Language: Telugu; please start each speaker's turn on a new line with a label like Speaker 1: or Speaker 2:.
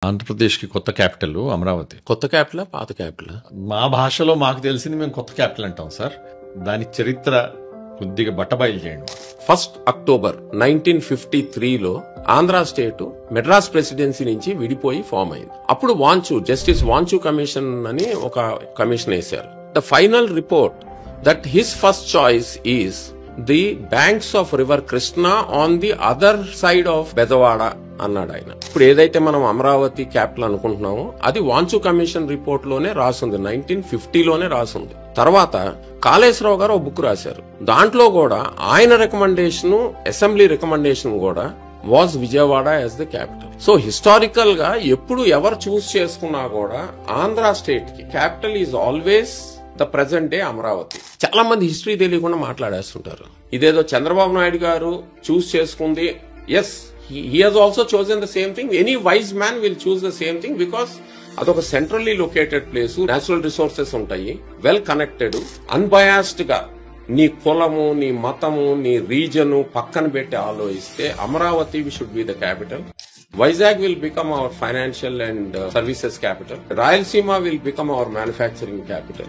Speaker 1: ఆంధ్రప్రదేశ్కి కొత్త క్యాపిటల్ అమరావతి.
Speaker 2: కొత్త క్యాపిటల్ పాత క్యాపిటల్?
Speaker 1: మా భాషలో మాకు తెలిసింది మేము కొత్త క్యాపిటల్ అంటాం సార్. దాని చరిత్ర కొద్దిగా బట్టబయలు చేయండి.
Speaker 2: 1 అక్టోబర్ 1953లో ఆంధ్ర స్టేట్ మెడ్రాస్ ప్రెసిడెన్సీ నుంచి విడిపోయి ఫామ్ అయింది. అప్పుడు జస్టిస్ వాంచు కమిషన్ అని ఒక కమిషన్ వేశారు. The final report that his first choice is the banks of river Krishna on the other side of Bezawada అన్నాడు ఆయన. ఇప్పుడు ఏదైతే మనం అమరావతి క్యాపిటల్ అనుకుంటున్నామో అది వాంచు కమిషన్ రిపోర్ట్ లోనే రాసుంది, 1950లోనే రాసుంది. తర్వాత కాళేశ్వరరావు గారు ఒక బుక్ రాశారు. దాంట్లో కూడా ఆయన రికమెండేషన్, అసెంబ్లీ రికమెండేషన్ కూడా was Vijayawada as the capital. So historical గా ఎప్పుడు ఎవరు చూస్ చేసుకున్నా కూడా ఆంధ్ర స్టేట్ కి capital is always the present day Amaravati. చాలా మంది హిస్టరీ తెలియకుండా మాట్లాడేస్తుంటారు. ఇదేదో చంద్రబాబు నాయుడు గారు చూస్ చేసుకుంది. Yes, he has also chosen the same thing. Any wise man will choose the same thing because అదొక centrally located place, natural resources ఉంటాయి, వెల్ కనెక్టెడ్, అన్బయాస్డ్ గా నీ కులము, నీ మతము, నీ రీజను పక్కన పెట్టి ఆలోచిస్తే Amaravati should be the capital. Vizag will become our financial and services capital. Rayalaseema will become our manufacturing capital.